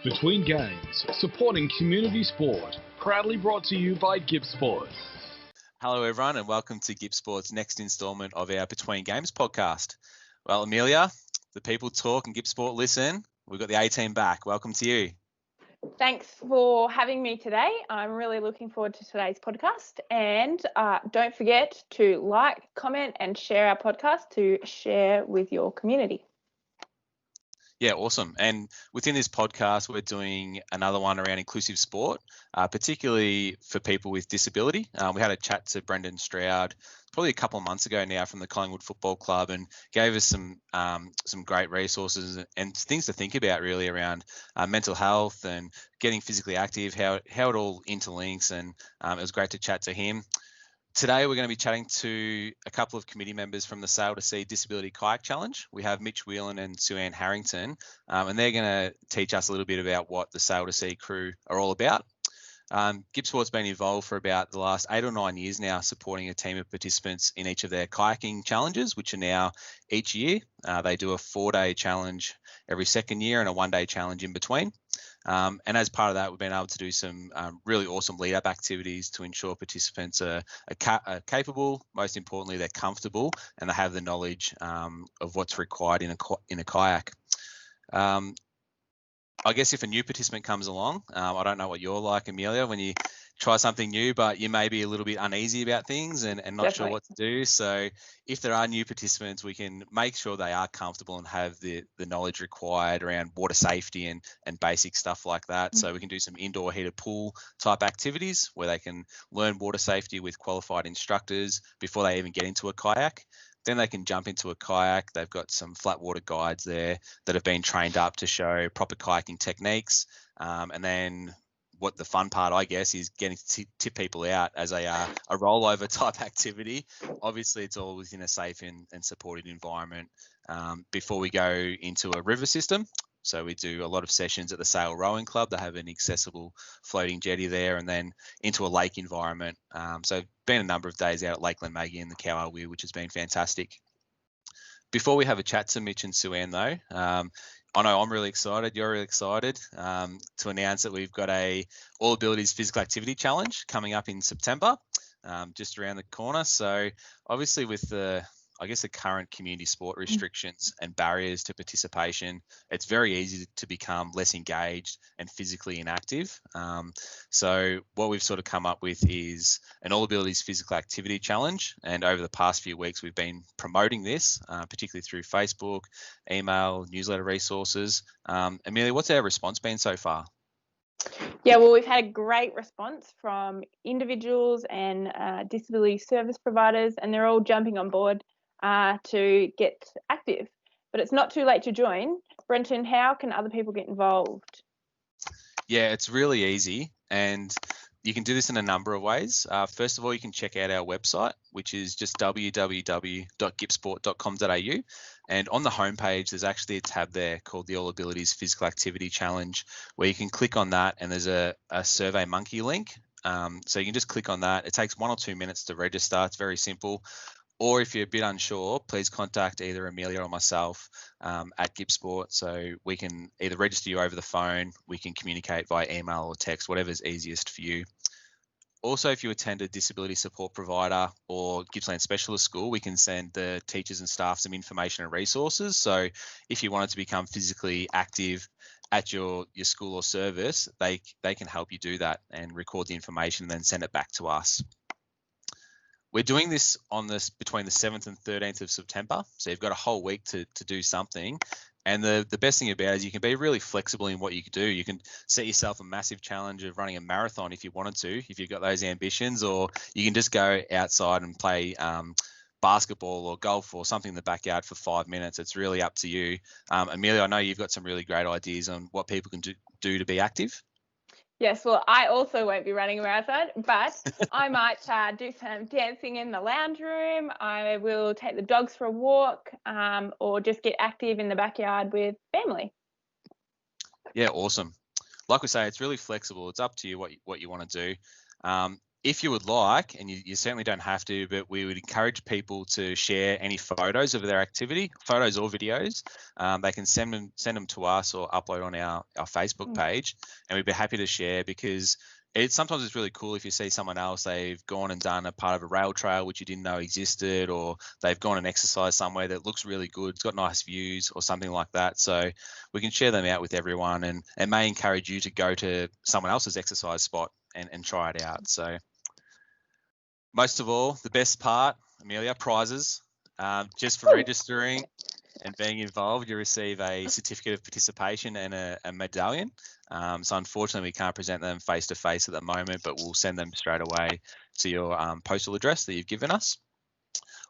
Between Games, supporting community sport. Proudly brought to you by GippSport. Hello, everyone, and welcome to GippSport's next instalment of our Between Games podcast. Well, Amelia, the people talk and GippSport listen. We've got the A-team back. Welcome to you. Thanks for having me today. I'm really looking forward to today's podcast. And don't forget to like, comment, and share our podcast to share with your community. Yeah, awesome. And within this podcast, we're doing another one around inclusive sport, particularly for people with disability. We had a chat to Brenton Stroud probably a couple of months ago now from the Collingwood Football Club and gave us some great resources and things to think about really around mental health and getting physically active, how it all interlinks. And it was great to chat to him. Today, we're going to be chatting to a couple of committee members from the Sail to Sea Disability Kayak Challenge. We have Mitch, Whelan and 𝘓𝘓𝘃 Harrington, and they're going to teach us a little bit about what the Sail to Sea crew are all about. GippSport's been involved for about the last 8 or 9 years now, supporting a team of participants in each of their kayaking challenges, which are now each year. They do a 4-day challenge every second year and a 1-day challenge in between. And as part of that, we've been able to do some really awesome lead-up activities to ensure participants are capable, most importantly, they're comfortable, and they have the knowledge of what's required in a kayak. I guess if a new participant comes along, I don't know what you're like, Amelia, when you try something new, but you may be a little bit uneasy about things and not Definitely. sure what to do. So if there are new participants, we can make sure they are comfortable and have the knowledge required around water safety and basic stuff like that. So we can do some indoor heated pool type activities where they can learn water safety with qualified instructors before they even get into a kayak. Then they can jump into a kayak. They've got some flat water guides there that have been trained up to show proper kayaking techniques. And then what the fun part, I guess, is getting to tip people out as a rollover type activity. Obviously, it's all within a safe and supported environment before we go into a river system. So we do a lot of sessions at the Sail Rowing Club. They have an accessible floating jetty there, and then into a lake environment. So been a number of days out at Lake 𝘓𝘃𝘗𝘓 and the 𝘓𝘓𝑃𝑟𝑚, which has been fantastic. Before we have a chat to Mitch and 𝘓𝘓𝘃 though, I know I'm really excited, you're really excited to announce that we've got a All Abilities Physical Activity Challenge coming up in September, just around the corner. So obviously with the current community sport restrictions and barriers to participation, it's very easy to become less engaged and physically inactive. So what we've sort of come up with is an All Abilities Physical Activity Challenge. And over the past few weeks, we've been promoting this, particularly through Facebook, email, newsletter resources. Amelia, what's our response been so far? Yeah, well, we've had a great response from individuals and disability service providers, and they're all jumping on board to get active. But it's not too late to join. Brenton, how can other people get involved? Yeah, it's really easy, and you can do this in a number of ways. First of all, you can check out our website, which is just www.gippsport.com.au. And on the homepage, there's actually a tab there called the All Abilities Physical Activity Challenge, where you can click on that, and there's a Survey Monkey link. So you can just click on that. It takes 1 or 2 minutes to register. It's very simple. Or if you're a bit unsure, please contact either Amelia or myself at GippSport, so we can either register you over the phone, we can communicate via email or text, whatever's easiest for you. Also, if you attend a disability support provider or Gippsland Specialist School, we can send the teachers and staff some information and resources. So if you wanted to become physically active at your school or service, they can help you do that and record the information and then send it back to us. We're doing this between the 7th and 13th of September. So you've got a whole week to do something. And the best thing about it is you can be really flexible in what you can do. You can set yourself a massive challenge of running a marathon if you wanted to, if you've got those ambitions, or you can just go outside and play basketball or golf or something in the backyard for 5 minutes. It's really up to you. Amelia, I know you've got some really great ideas on what people can do to be active. Yes, well, I also won't be running a marathon, but I might do some dancing in the lounge room. I will take the dogs for a walk, or just get active in the backyard with family. Yeah, awesome. Like we say, it's really flexible. It's up to you what you want to do. if you would like, and you certainly don't have to, but we would encourage people to share any photos of their activity, photos or videos. They can send them to us or upload on our Facebook page, and we'd be happy to share, because sometimes it's really cool if you see someone else, they've gone and done a part of a rail trail which you didn't know existed, or they've gone and exercised somewhere that looks really good, it's got nice views or something like that. So we can share them out with everyone, and it may encourage you to go to someone else's exercise spot and try it out. So most of all, the best part, Amelia, prizes. Just for registering and being involved, you receive a certificate of participation and a medallion. So unfortunately, we can't present them face to face at the moment, but we'll send them straight away to your postal address that you've given us.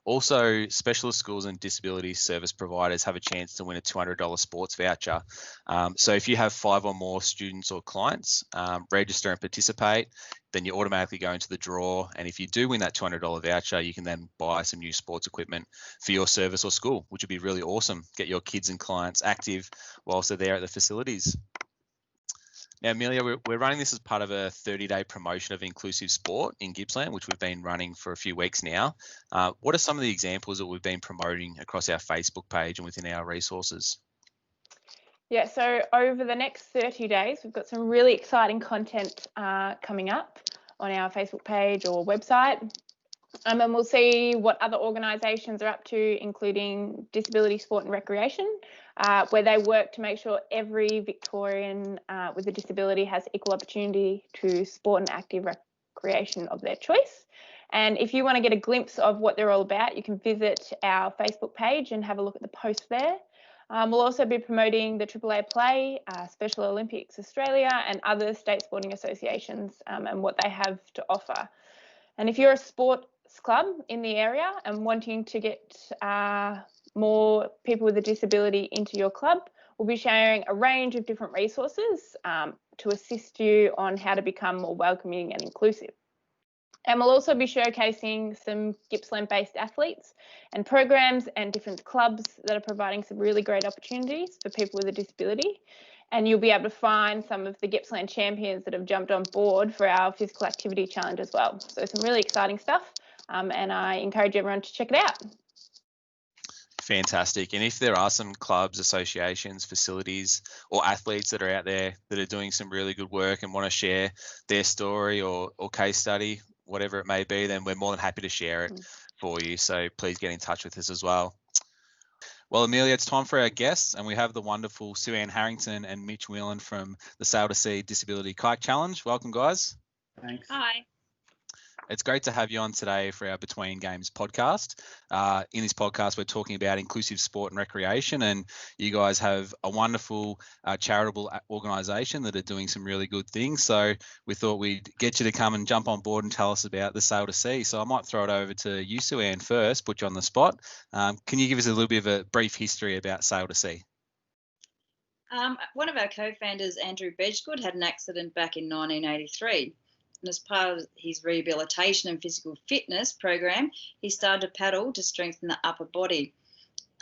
Also, specialist schools and disability service providers have a chance to win a $200 sports voucher. So if you have 5 or more students or clients, register and participate, then you automatically go into the draw. And if you do win that $200 voucher, you can then buy some new sports equipment for your service or school, which would be really awesome. Get your kids and clients active whilst they're there at the facilities. Now, Amelia, we're running this as part of a 30-day promotion of inclusive sport in Gippsland, which we've been running for a few weeks now. What are some of the examples that we've been promoting across our Facebook page and within our resources? Yeah, so over the next 30 days, we've got some really exciting content coming up on our Facebook page or website. And we'll see what other organisations are up to, including Disability Sport and Recreation, where they work to make sure every Victorian with a disability has equal opportunity to sport and active recreation of their choice. And if you want to get a glimpse of what they're all about, you can visit our Facebook page and have a look at the post there. We'll also be promoting the AAA Play, Special Olympics Australia, and other state sporting associations and what they have to offer. And if you're a sports club in the area and wanting to get more people with a disability into your club, we'll be sharing a range of different resources to assist you on how to become more welcoming and inclusive. And we'll also be showcasing some Gippsland-based athletes and programs and different clubs that are providing some really great opportunities for people with a disability. And you'll be able to find some of the Gippsland champions that have jumped on board for our physical activity challenge as well. So some really exciting stuff, and I encourage everyone to check it out. Fantastic. And if there are some clubs, associations, facilities, or athletes that are out there that are doing some really good work and want to share their story or case study, whatever it may be, then we're more than happy to share it for you. So please get in touch with us as well. Well, Amelia, it's time for our guests, and we have the wonderful Sue-Ann Harrington and Mitch Whelan from the Sail to Sea Disability Kayak Challenge. Welcome, guys. Thanks. Hi. It's great to have you on today for our Between Games podcast. In this podcast, we're talking about inclusive sport and recreation, and you guys have a wonderful charitable organisation that are doing some really good things. So we thought we'd get you to come and jump on board and tell us about the Sail to Sea. So I might throw it over to you, Sue-Ann, first, put you on the spot. Can you give us a little bit of a brief history about Sail to Sea? One of our co-founders, Andrew Bedgegood, had an accident back in 1983. And as part of his rehabilitation and physical fitness program, he started to paddle to strengthen the upper body.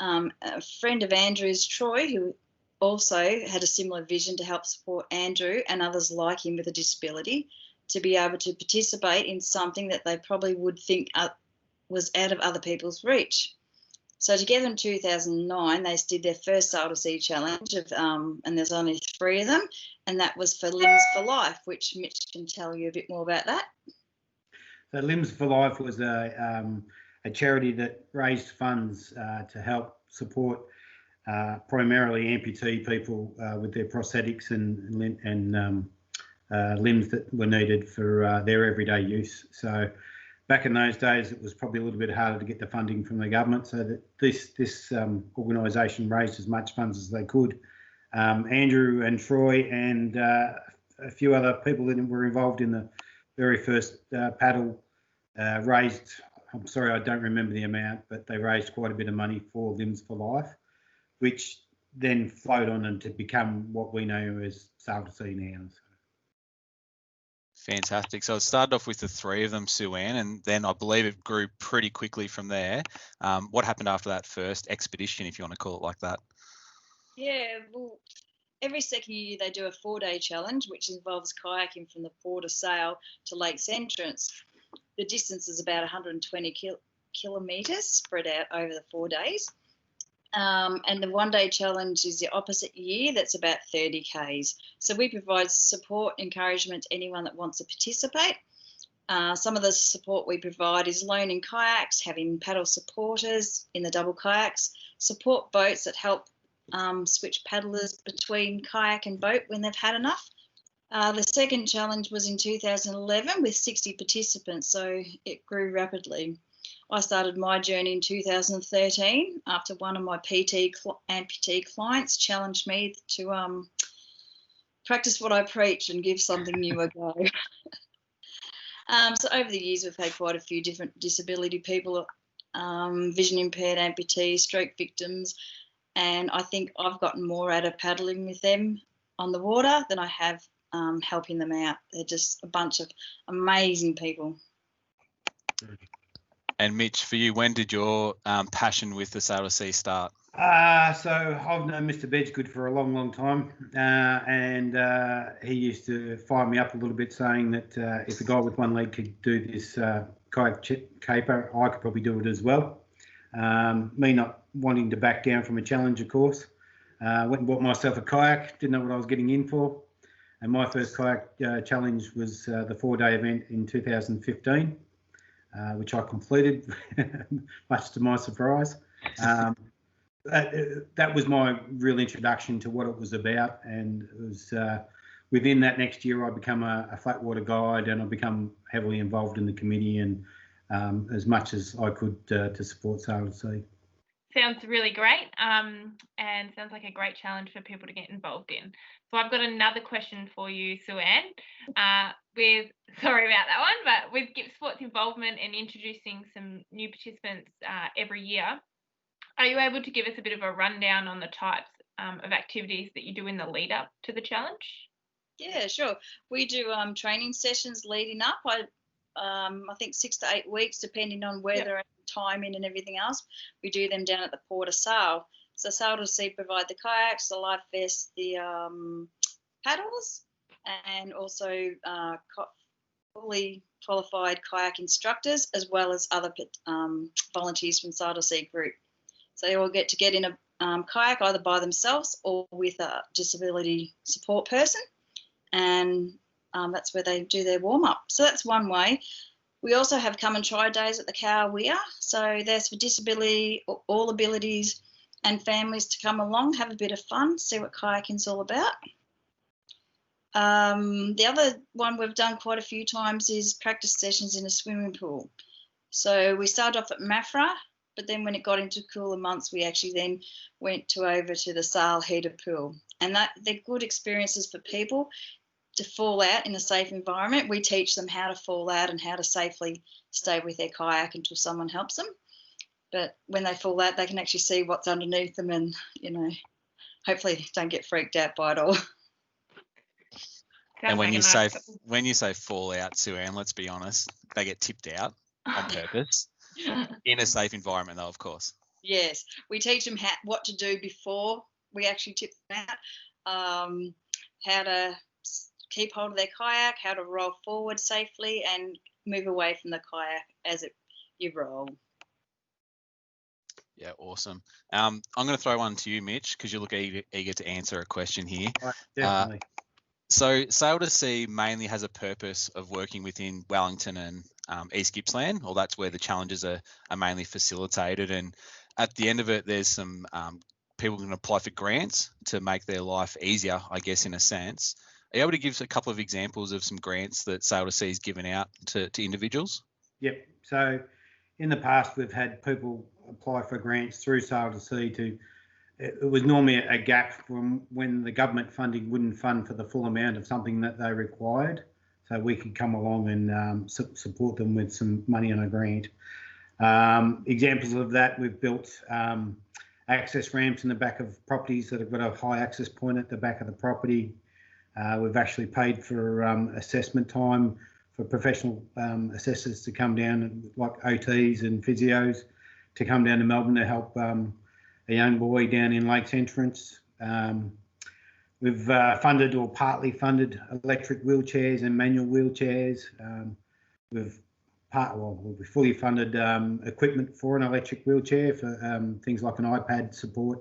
A friend of Andrew's, Troy, who also had a similar vision to help support Andrew and others like him with a disability to be able to participate in something that they probably would think was out of other people's reach. So together in 2009, they did their first Sail to Sea challenge, and there's only 3 of them, and that was for Limbs for Life, which Mitch can tell you a bit more about that. So Limbs for Life was a charity that raised funds to help support primarily amputee people with their prosthetics and limbs that were needed for their everyday use. So back in those days, it was probably a little bit harder to get the funding from the government, so that this organisation raised as much funds as they could. Andrew and Troy and a few other people that were involved in the very first paddle raised, I'm sorry, I don't remember the amount, but they raised quite a bit of money for Limbs for Life, which then flowed on and to become what we know as Sail to Sea now. Fantastic. So it started off with the 3 of them, Sue-Ann, and then I believe it grew pretty quickly from there. What happened after that first expedition, if you want to call it like that? Yeah, well, every second year they do a 4-day challenge, which involves kayaking from the port of Sail to Lakes Entrance. The distance is about 120 kilometres spread out over the 4 days. And the one-day challenge is the opposite year. That's about 30 Ks. So we provide support, encouragement to anyone that wants to participate. Some of the support we provide is loaning kayaks, having paddle supporters in the double kayaks, support boats that help switch paddlers between kayak and boat when they've had enough. The second challenge was in 2011 with 60 participants, so it grew rapidly. I started my journey in 2013 after one of my amputee clients challenged me to practice what I preach and give something new a go. So over the years, we've had quite a few different disability people, vision impaired amputees, stroke victims, and I think I've gotten more out of paddling with them on the water than I have helping them out. They're just a bunch of amazing people. And Mitch, for you, when did your passion with the Sail to Sea start? So I've known Mr. Bedgood for a long, long time, and he used to fire me up a little bit, saying that if a guy with one leg could do this kayak caper, I could probably do it as well. Me not wanting to back down from a challenge, of course, went and bought myself a kayak, didn't know what I was getting in for, and my first kayak challenge was the 4-day event in 2015. Which I completed, much to my surprise. That was my real introduction to what it was about, and it was within that next year I become a flatwater guide, and I become heavily involved in the committee and as much as I could to support Sail to Sea. Sounds really great, and sounds like a great challenge for people to get involved in. So I've got another question for you, Sue-Ann. Sorry about that one, but with GippSport's involvement in introducing some new participants every year, are you able to give us a bit of a rundown on the types of activities that you do in the lead up to the challenge? Yeah, sure. We do training sessions leading up. I think 6 to 8 weeks, depending on weather and timing and everything else. We do them down at the Port of Sail. So Sail to Sea provide the kayaks, the life vests, the paddles, and also fully qualified kayak instructors, as well as other volunteers from Sail to Sea group. So they all get in a kayak either by themselves or with a disability support person, and that's where they do their warm-up. So that's one way. We also have come and try days at the 𝘓𝘓𝘵. So there's for disability, all abilities and families to come along, have a bit of fun, see what kayaking's all about. The other one we've done quite a few times is practice sessions in a swimming pool. So we started off at 𝘓𝘓𝘓, but then when it got into cooler months, we actually then went over to the Sail heated pool. And they're good experiences for people to fall out in a safe environment. We teach them how to fall out and how to safely stay with their kayak until someone helps them. But when they fall out, they can actually see what's underneath them and, hopefully don't get freaked out by it all. And when you say fall out, Sue-Ann, let's be honest, they get tipped out on purpose in a safe environment, though, of course. Yes, we teach them what to do before we actually tip them out, how to keep hold of their kayak, how to roll forward safely and move away from the kayak as you roll. Yeah, awesome. I'm going to throw one to you, Mitch, because you look eager to answer a question here. Right, definitely. So Sail to Sea mainly has a purpose of working within Wellington and East Gippsland, or that's where the challenges are mainly facilitated. And at the end of it, there's some people can apply for grants to make their life easier, I guess, in a sense. Are you able to give us a couple of examples of some grants that Sail to Sea has given out to individuals? Yep. So in the past, we've had people apply for grants through Sail to Sea it was normally a gap from when the government funding wouldn't fund for the full amount of something that they required. So we could come along and support them with some money on a grant. Examples of that, we've built access ramps in the back of properties that have got a high access point at the back of the property. We've actually paid for assessment time for professional assessors to come down, like OTs and physios, to come down to Melbourne to help a young boy down in Lakes Entrance. We've funded or partly funded electric wheelchairs and manual wheelchairs. We've we fully funded equipment for an electric wheelchair for things like an iPad support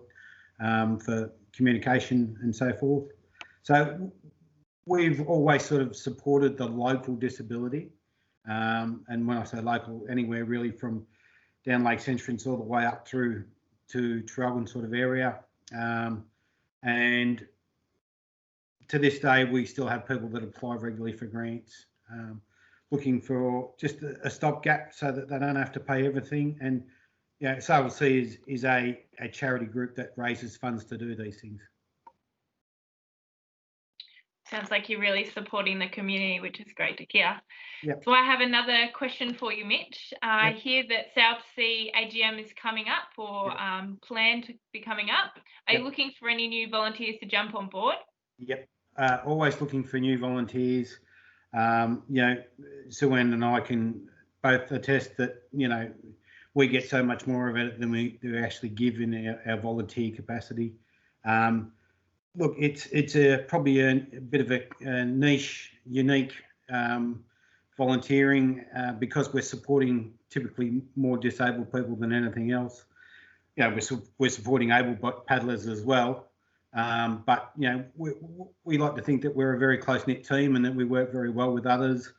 for communication and so forth. So we've always sort of supported the local disability. And when I say local, anywhere really from down Lakes Entrance all the way up through to Traralgon sort of area. And to this day, we still have people that apply regularly for grants, looking for just a stopgap so that they don't have to pay everything. And SRLC is a charity group that raises funds to do these things. Sounds like you're really supporting the community, which is great to hear. Yep. So I have another question for you, Mitch. I Yep. hear that South Sea AGM is coming up, or planned to be coming up. Are you looking for any new volunteers to jump on board? Yep. Always looking for new volunteers. Sue-Ann and I can both attest that, we get so much more of it than we do actually give in our volunteer capacity. Look, it's probably a bit of a niche, unique volunteering because we're supporting typically more disabled people than anything else. We're supporting able paddlers as well, but we like to think that we're a very close-knit team and that we work very well with others,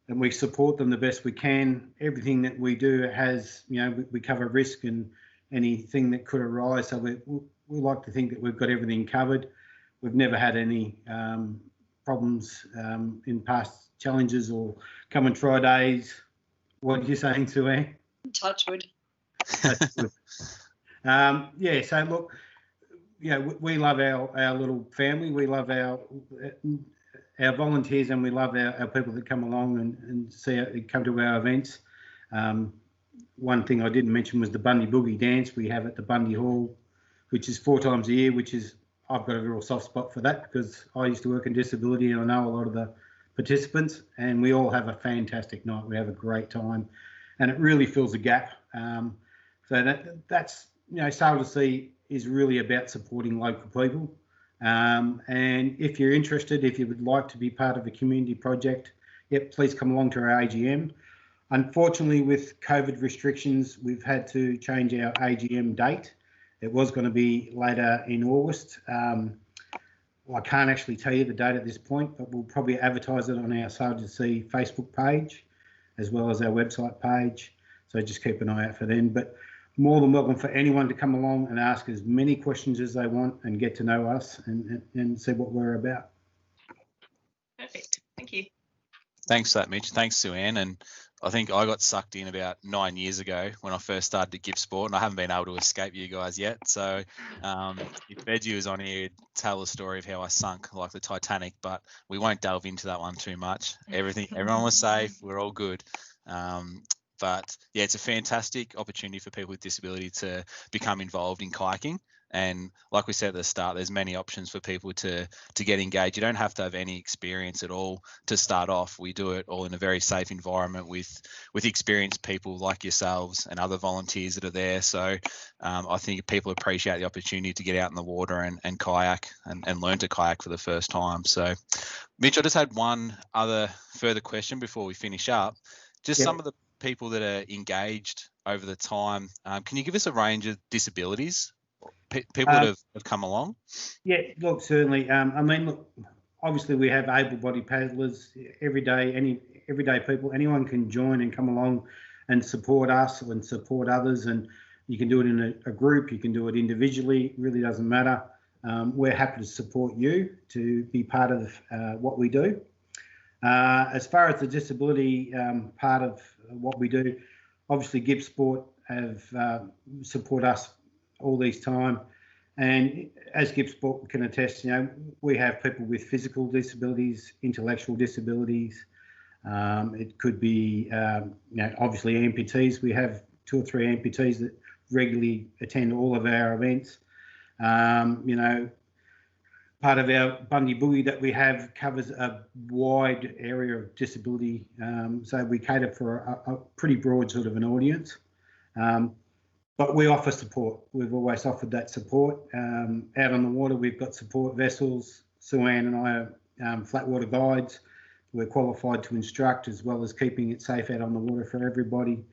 and we support them the best we can. Everything that we do has, we cover risk and anything that could arise. So we like to think that we've got everything covered. We've never had any problems in past challenges or come and try days. What are you saying, Sue-Ann? Touch wood. So look, we love our little family. We love our volunteers, and we love our people that come along and come to our events. One thing I didn't mention was the Bundy Boogie dance we have at the Bundy Hall, which is 4 times a year, I've got a real soft spot for that because I used to work in disability and I know a lot of the participants, and we all have a fantastic night. We have a great time and it really fills a gap. So that's, SRLC is really about supporting local people. And if you're interested, if you would like to be part of a community project, please come along to our AGM. Unfortunately, with COVID restrictions, we've had to change our AGM date. It was going to be later in August. I can't actually tell you the date at this point, but we'll probably advertise it on our SRLC Facebook page as well as our website page. So just keep an eye out for them. But more than welcome for anyone to come along and ask as many questions as they want and get to know us and see what we're about. Perfect. Thank you. Thanks for that, Mitch. Thanks, Sue-Ann. And I think I got sucked in about 9 years ago when I first started at GippSport, and I haven't been able to escape you guys yet. So if Veggie was on here, he'd tell the story of how I sunk like the Titanic, but we won't delve into that one too much. Everyone was safe. We're all good. But yeah, it's a fantastic opportunity for people with disability to become involved in kayaking. And like we said at the start, there's many options for people to get engaged. You don't have to have any experience at all to start off. We do it all in a very safe environment with experienced people like yourselves and other volunteers that are there. So I think people appreciate the opportunity to get out in the water and kayak and learn to kayak for the first time. So Mitch, I just had one other further question before we finish up. Just some of the people that are engaged over the time, can you give us a range of disabilities? People that have come along? Yeah, look, certainly. Obviously we have able-bodied paddlers every day people. Anyone can join and come along and support us and support others, and you can do it in a group, you can do it individually, it really doesn't matter. We're happy to support you to be part of what we do. As far as the disability part of what we do, obviously GippSport have support us all this time, and as GippSport can attest, we have people with physical disabilities, intellectual disabilities. It could be obviously amputees. We have 2 or 3 amputees that regularly attend all of our events. Part of our Bundy Boogie that we have covers a wide area of disability, so we cater for a pretty broad sort of an audience. But we offer support. We've always offered that support. Out on the water, we've got support vessels. Sue-Ann and I are flat water guides. we're qualified to instruct, as well as keeping it safe out on the water for everybody.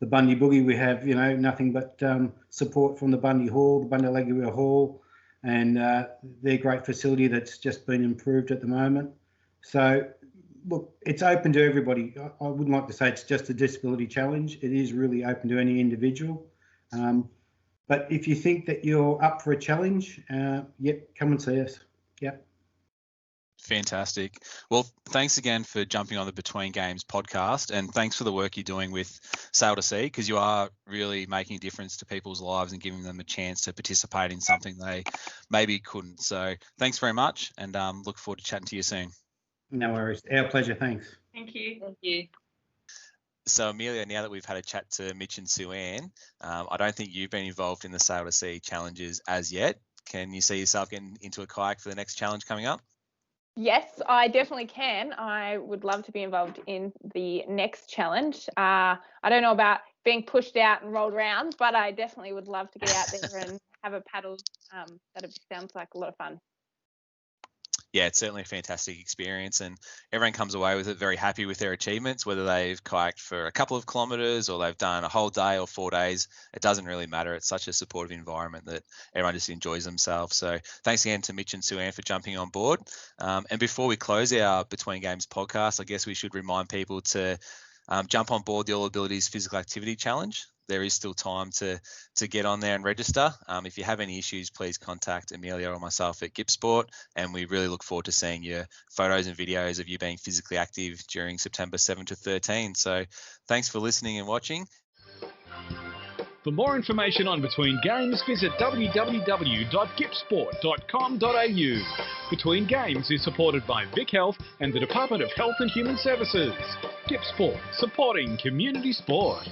The Bundy Boogie, we have, nothing but support from the Bundy Hall, the Bundalegua Hall, and their great facility that's just been improved at the moment. So, look, it's open to everybody. I wouldn't like to say it's just a disability challenge. It is really open to any individual. But if you think that you're up for a challenge, come and see us. Yep. Fantastic. Well, thanks again for jumping on the Between Games podcast, and thanks for the work you're doing with Sail to Sea, because you are really making a difference to people's lives and giving them a chance to participate in something they maybe couldn't. So thanks very much, and look forward to chatting to you soon. No worries. Our pleasure. Thanks. Thank you. Thank you. So Amelia, now that we've had a chat to Mitch and Sue-Ann, I don't think you've been involved in the Sail to Sea challenges as yet. Can you see yourself getting into a kayak for the next challenge coming up? Yes, I definitely can. I would love to be involved in the next challenge. I don't know about being pushed out and rolled around, but I definitely would love to get out there and have a paddle. That sounds like a lot of fun. Yeah, it's certainly a fantastic experience, and everyone comes away with it very happy with their achievements, whether they've kayaked for a couple of kilometres or they've done a whole day or 4 days. It doesn't really matter. It's such a supportive environment that everyone just enjoys themselves. So thanks again to Mitch and Sue-Ann for jumping on board. And before we close our Between Games podcast, I guess we should remind people to jump on board the All Abilities Physical Activity Challenge. There is still time to get on there and register. If you have any issues, please contact Amelia or myself at GippSport, and we really look forward to seeing your photos and videos of you being physically active during September 7 to 13. So thanks for listening and watching. For more information on Between Games, visit www.gippsport.com.au. Between Games is supported by Vic Health and the Department of Health and Human Services. GippSport, supporting community sport.